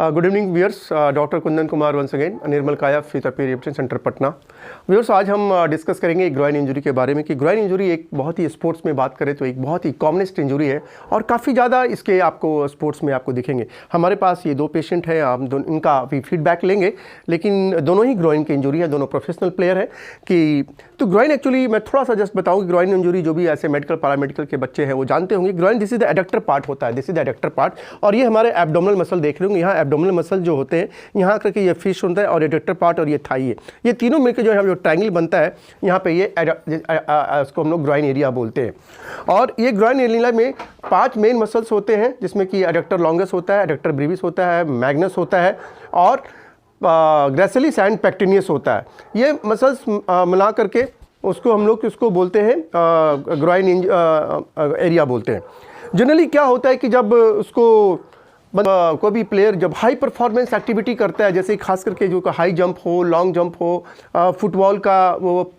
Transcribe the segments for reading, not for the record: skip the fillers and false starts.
Good evening viewers, doctor Kundan Kumar once again, Nirmal Kaya physiotherapy rehabilitation centre Patna. Viewers, आज हम discuss करेंगे groin injury के बारे में कि ग्रॉइन इंजरी एक बहुत ही स्पोर्ट्स में बात करें तो एक बहुत ही कॉमनेस्ट इंजरी है और काफ़ी ज़्यादा इसके आपको स्पोर्ट्स में आपको दिखेंगे। हमारे पास ये दो पेशेंट हैं, हम इनका भी फीडबैक लेंगे, लेकिन दोनों ही ग्रॉइन की इंजरी है, दोनों प्रोफेशनल प्लेयर हैं। कि तो ग्रॉइन एक्चुअली मैं थोड़ा सा जस्ट बताऊँ कि ग्रॉइन इंजरी जो भी ऐसे मेडिकल पैरामेडिकल के बच्चे हैं वो जानते होंगे। Groin this is the adductor part होता है, this is the adductor part, और ये हमारे एब्डोमिनल मसल देख रहे होंगे। यहाँ एब्डोमिनल मसल जो होते हैं, यहाँ करके ये फिश होता है और एडक्टर पार्ट और ये थाई है, ये तीनों मिलकर जो है जो ट्रायंगल बनता है, यहाँ पे ये इसको हम लोग ग्रॉइन एरिया बोलते हैं। और ये ग्रॉइन एरिया में 5 मेन मसल्स होते हैं, जिसमें कि एडक्टर लॉन्गस होता है, एडक्टर ब्रीविस होता है, मैग्नस होता है और ग्रेसिलिस एंड पेक्टिनियस होता है। ये मसल्स मिला करके उसको हम लोग किसको बोलते हैं, ग्रॉइन एरिया बोलते हैं। जनरली क्या होता है कि जब उसको कोई भी प्लेयर जब हाई परफॉर्मेंस एक्टिविटी करता है, जैसे खास करके जो हाई जंप हो, लॉन्ग जंप हो, फुटबॉल का वो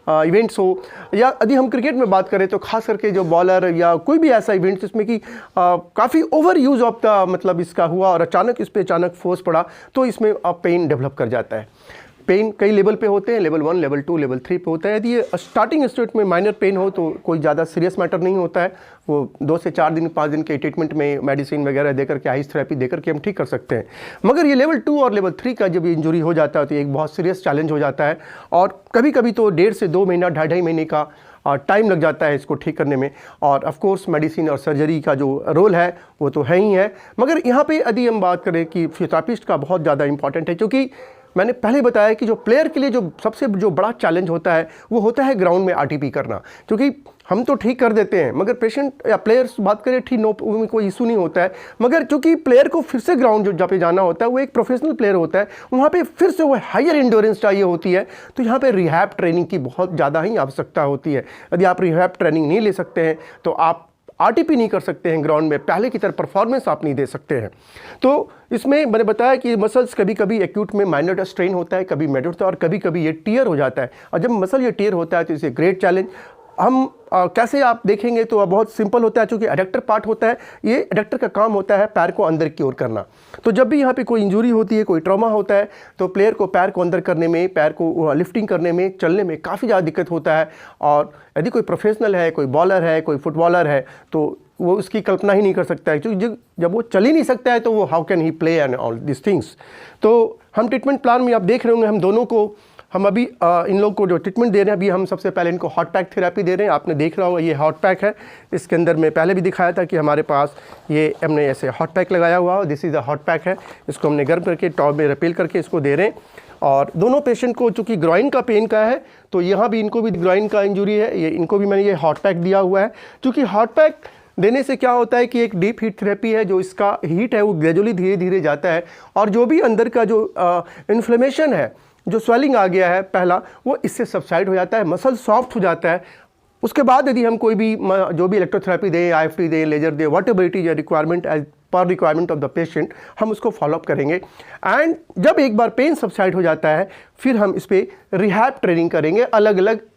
इवेंट्स हो, या यदि हम क्रिकेट में बात करें तो खास करके जो बॉलर या कोई भी ऐसा इवेंट जिसमें कि काफ़ी ओवर यूज़ ऑफ द मतलब इसका हुआ और अचानक इस पर अचानक फोर्स पड़ा, तो इसमें पेन डेवलप कर जाता है। पेन कई लेवल पे होते हैं, लेवल 1, लेवल 2, लेवल 3 पे होता है। यदि ये स्टार्टिंग स्टेज में माइनर पेन हो तो कोई ज़्यादा सीरियस मैटर नहीं होता है, वो 2 से 4 दिन 5 दिन के ट्रीटमेंट में मेडिसिन वगैरह देकर के, आइस थेरेपी देकर के हम ठीक कर सकते हैं। मगर ये लेवल 2 और लेवल 3 का जब इंजरी हो जाता है तो एक बहुत सीरियस चैलेंज हो जाता है, और कभी कभी तो 1.5 से 2 महीना, 2.5 महीने का टाइम लग जाता है इसको ठीक करने में। और ऑफ कोर्स मेडिसिन और सर्जरी का जो रोल है वो तो है ही है। मगर यहाँ पे यदि हम बात करें कि फिजियोथेरेपिस्ट का बहुत ज़्यादा इंपॉर्टेंट है, क्योंकि मैंने पहले बताया कि जो प्लेयर के लिए जो सबसे जो बड़ा चैलेंज होता है वो होता है ग्राउंड में आरटीपी करना। क्योंकि हम तो ठीक कर देते हैं, मगर पेशेंट या प्लेयर्स बात करें ठीक, नो कोई इशू नहीं होता है, मगर चूंकि प्लेयर को फिर से ग्राउंड जहाँ पे जाना होता है, वो एक प्रोफेशनल प्लेयर होता है, वहाँ पे फिर से वो हायर एंड्योरेंस चाहिए होती है। तो यहाँ पे रिहैब ट्रेनिंग की बहुत ज़्यादा ही आवश्यकता होती है। यदि आप रिहैब ट्रेनिंग नहीं ले सकते हैं तो आप आरटीपी नहीं कर सकते हैं ग्राउंड में, पहले की तरह परफॉर्मेंस आप नहीं दे सकते हैं। तो इसमें मैंने बताया कि मसल्स कभी कभी एक्यूट में माइनर स्ट्रेन होता है, कभी मेजर होता है, और कभी कभी ये टीयर हो जाता है। और जब मसल ये टीयर होता है तो इसे ग्रेट चैलेंज हम कैसे आप देखेंगे तो बहुत सिंपल होता है। चूँकि एडक्टर पार्ट होता है, ये एडक्टर का काम होता है पैर को अंदर की ओर करना। तो जब भी यहाँ पे कोई इंजरी होती है, कोई ट्रॉमा होता है, तो प्लेयर को पैर को अंदर करने में, पैर को लिफ्टिंग करने में, चलने में काफ़ी ज़्यादा दिक्कत होता है। और यदि कोई प्रोफेशनल है, कोई बॉलर है, कोई फुटबॉलर है, तो वो उसकी कल्पना ही नहीं कर सकता है, क्योंकि जब वो चल ही नहीं सकता है तो वो how can he play and all this things. तो हम ट्रीटमेंट प्लान में आप देख रहे होंगे, हम दोनों को हम अभी इन लोग को जो ट्रीटमेंट दे रहे हैं, अभी हम सबसे पहले इनको हॉट पैक थेरेपी दे रहे हैं। आपने देख रहा होगा ये हॉट पैक है, इसके अंदर में पहले भी दिखाया था कि हमारे पास ये हमने ऐसे हॉट पैक लगाया हुआ है। This is the hot pack है, इसको हमने गर्म करके टॉप में रिपेल करके इसको दे रहे हैं। और दोनों पेशेंट को चूँकि ग्रॉइन का पेन का है, तो यहाँ भी इनको भी ग्रॉइन का इंजरी है, ये इनको भी मैंने ये हॉट पैक दिया हुआ है। चूँकि हॉट पैक देने से क्या होता है कि एक डीप हीट थेरेपी है, जो इसका हीट है वो ग्रेजुअली धीरे धीरे जाता है, और जो भी अंदर का जो इन्फ्लेमेशन है, जो स्वेलिंग आ गया है पहला, वो इससे सबसाइड हो जाता है, मसल सॉफ्ट हो जाता है। उसके बाद यदि हम कोई भी जो भी इलेक्ट्रोथेरेपी दें, आईएफटी दें, लेजर दें, whatever it is requirement as per requirement of the patient, हम उसको फॉलोअप करेंगे। एंड जब एक बार पेन सबसाइड हो जाता है, फिर हम इस पर रिहैब ट्रेनिंग करेंगे, अलग अलग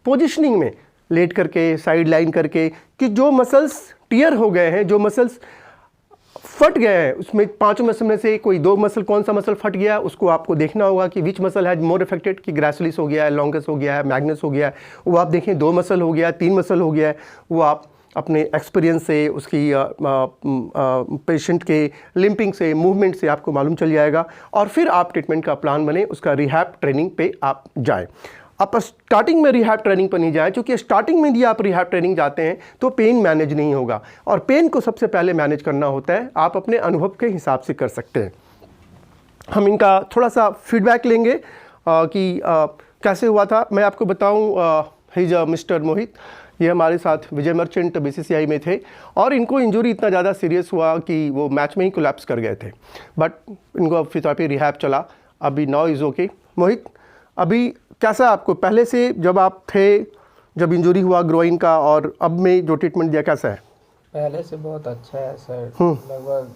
पोजिशनिंग में लेट करके, साइड लाइन करके, कि जो मसल्स टीयर हो गए हैं, जो मसल्स फट गए हैं, उसमें 5 मसल में से कोई 2 मसल, कौन सा मसल फट गया उसको आपको देखना होगा कि विच मसल है मोर इफेक्टेड, कि ग्रेसिलिस हो गया है, लॉन्गस हो गया है, मैग्नस हो गया है, वो आप देखें 2 मसल हो गया है, 3 मसल हो गया है, वो आप अपने एक्सपीरियंस से, उसकी पेशेंट के लिम्पिंग से, मूवमेंट से आपको मालूम चल जाएगा, और फिर आप ट्रीटमेंट का प्लान बने, उसका रिहैब ट्रेनिंग पे आप जाएँ। आप स्टार्टिंग में रिहैब ट्रेनिंग पर नहीं जाए, क्योंकि स्टार्टिंग में यदि आप रिहैब ट्रेनिंग जाते हैं तो पेन मैनेज नहीं होगा, और पेन को सबसे पहले मैनेज करना होता है, आप अपने अनुभव के हिसाब से कर सकते हैं। हम इनका थोड़ा सा फीडबैक लेंगे कि कैसे हुआ था। मैं आपको बताऊं, हिज मिस्टर मोहित, ये हमारे साथ विजय मर्चेंट बीसीसीआई में थे, और इनको इंजरी इतना ज़्यादा सीरियस हुआ कि वो मैच में ही कोलैप्स कर गए थे, बट इनको अब फिजियोथेरेपी रिहैब चला, अभी नाउ इज़ ओके। मोहित, अभी कैसा आपको पहले से जब आप थे, जब इंजरी हुआ ग्रोइन का, और अब में जो ट्रीटमेंट दिया, कैसा है? पहले से बहुत अच्छा है सर, लगभग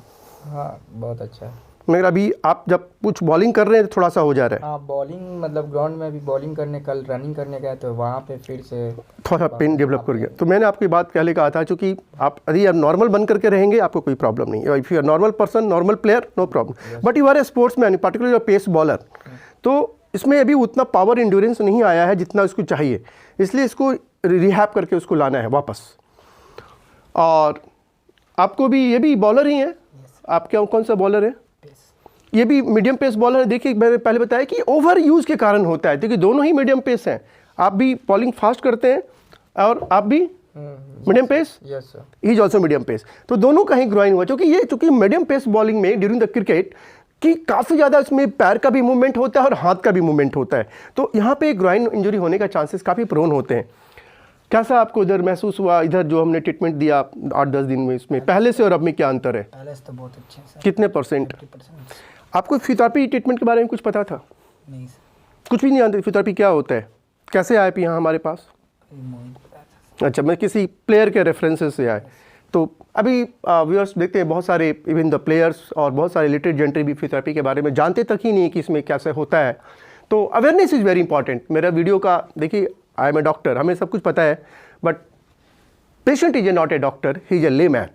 हाँ बहुत अच्छा है। मगर अभी आप जब कुछ बॉलिंग कर रहे हैं तो थोड़ा सा हो जा रहा है। हाँ, बॉलिंग मतलब ग्राउंड में अभी बॉलिंग करने, कल रनिंग करने गए तो वहाँ पे फिर से थोड़ा पेन डेवलप कर गया। तो मैंने आपकी बात पहले कहा था, क्योंकि आप यदि आप नॉर्मल बन करके रहेंगे आपको कोई प्रॉब्लम नहीं है। If you are normal person, normal player, no problem. But you are a sportsman, particular pace bowler, तो इसमें अभी उतना पावर इंड्योरेंस नहीं आया है जितना इसको चाहिए, इसलिए इसको रिहैब करके उसको लाना है वापस। और आपको भी, ये भी बॉलर ही है, आप क्या कौन सा बॉलर है? ये भी मीडियम पेस बॉलर है। देखिए मैंने पहले बताया कि ओवर यूज़ के कारण होता है, क्योंकि दोनों ही मीडियम पेस हैं। आप भी बॉलिंग फास्ट करते हैं और आप भी medium pace, yes sir, he is also medium pace, तो दोनों का ही ग्रोइन हुआ। चूँकि मीडियम पेस बॉलिंग में ड्यूरिंग द क्रिकेट कि काफ़ी ज़्यादा इसमें पैर का भी मूवमेंट होता है और हाथ का भी मूवमेंट होता है, तो यहाँ पे ग्रोइन इंजरी होने का चांसेस काफ़ी प्रोन होते हैं। कैसा आपको इधर महसूस हुआ, इधर जो हमने ट्रीटमेंट दिया 8-10 दिन में, इसमें पहले से और अब में क्या अंतर है? पहले से तो बहुत अच्छे हैं सर। कितने परसेंट? 50%। आपको फिजियोथेरेपी ट्रीटमेंट के बारे में कुछ पता था? नहीं सर, कुछ भी नहीं जानते फिजियोथेरेपी क्या होता है? कैसे आए आप यहाँ हमारे पास? मोहित बताया था। अच्छा, मैं किसी प्लेयर के रेफरेंसेस से आए। तो अभी व्यूअर्स देखते हैं बहुत सारे इवन द प्लेयर्स और बहुत सारे लिटरेट जेंट्री भी फिजियोथेरेपी के बारे में जानते तक ही नहीं है कि इसमें कैसे होता है। तो अवेयरनेस इज़ वेरी इंपॉर्टेंट। मेरा वीडियो का देखिए, आई एम ए डॉक्टर, हमें सब कुछ पता है, but patient is a not a doctor, he is a layman.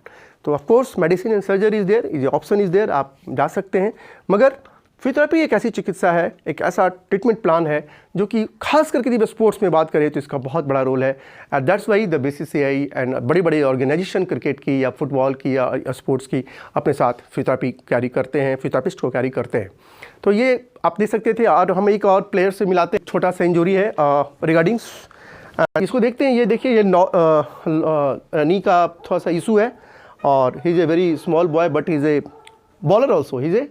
तो of course medicine and surgery is there, is option is there, आप जा सकते हैं। मगर फिजियोथेरेपी एक ऐसी चिकित्सा है, एक ऐसा ट्रीटमेंट प्लान है जो कि खास करके यदि स्पोर्ट्स में बात करें तो इसका बहुत बड़ा रोल है। And that's why the BCCI and बड़ी बड़ी ऑर्गेनाइजेशन क्रिकेट की या फुटबॉल की या स्पोर्ट्स की अपने साथ फिजियोथेरेपी कैरी करते हैं, फिजियोथेरेपिस्ट को कैरी करते हैं। तो ये आप देख सकते थे। और हम एक और प्लेयर से मिलाते हैं, छोटा सा इंजरी है रिगार्डिंग इसको देखते हैं। ये देखिए, ये नी का थोड़ा सा इशू है और he is a very small boy but he is a bowler also, he is a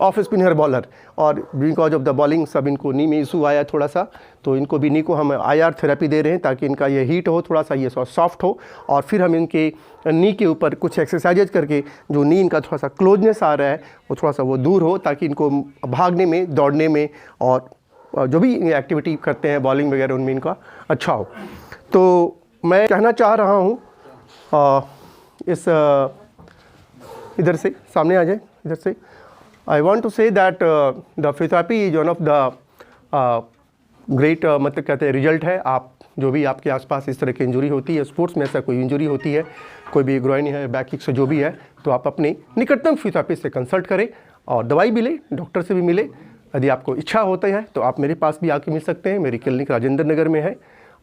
off spinner bowler. और बिकॉज ऑफ द बॉलिंग सब इनको नी में इशू आया थोड़ा सा, तो इनको भी नी को हम IR थेरेपी दे रहे हैं ताकि इनका ये हीट हो, थोड़ा सा ये सॉफ्ट हो, और फिर हम इनके नी के ऊपर कुछ एक्सरसाइजेज करके जो नी इनका थोड़ा सा क्लोजनेस आ रहा है वो थोड़ा सा वो दूर हो, ताकि इनको भागने में, दौड़ने में और जो भी एक्टिविटी करते हैं बॉलिंग वगैरह उनमें इनका अच्छा हो। तो मैं कहना चाह रहा हूँ इस इधर से सामने आ जाए, इधर से। I want to say that the physiotherapy is one of the great मतलब कहते हैं रिजल्ट है। आप जो भी आपके आसपास इस तरह की इंजरी होती है, स्पोर्ट्स में ऐसा कोई इंजरी होती है, कोई भी ग्रोइन है, बैक किक से जो भी है, तो आप अपने निकटतम फिजियोथेरेपिस्ट से कंसल्ट करें और दवाई भी लें, डॉक्टर से भी मिले। यदि आपको इच्छा होता है तो आप मेरे पास भी आके मिल सकते हैं। मेरी क्लिनिक राजेंद्र नगर में है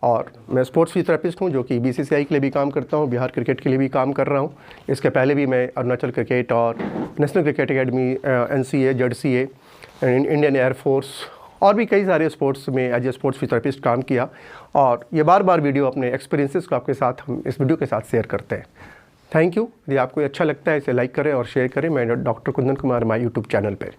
और मैं स्पोर्ट्स फिजियोथेरेपिस्ट हूँ जो कि BCCI के लिए भी काम करता हूँ, बिहार क्रिकेट के लिए भी काम कर रहा हूँ। इसके पहले भी मैं अरुणाचल क्रिकेट और national cricket academy, NCA, ZCA, Indian air force और भी कई सारे स्पोर्ट्स में एज ए स्पोर्ट्स फिजियोथेरेपिस्ट काम किया। और ये बार बार वीडियो अपने एक्सपीरियंसेस को आपके साथ हम इस वीडियो के साथ शेयर करते हैं। Thank you. यदि आपको अच्छा लगता है इसे लाइक करें और शेयर करें। मैं doctor Kundan Kumar, my YouTube channel पर।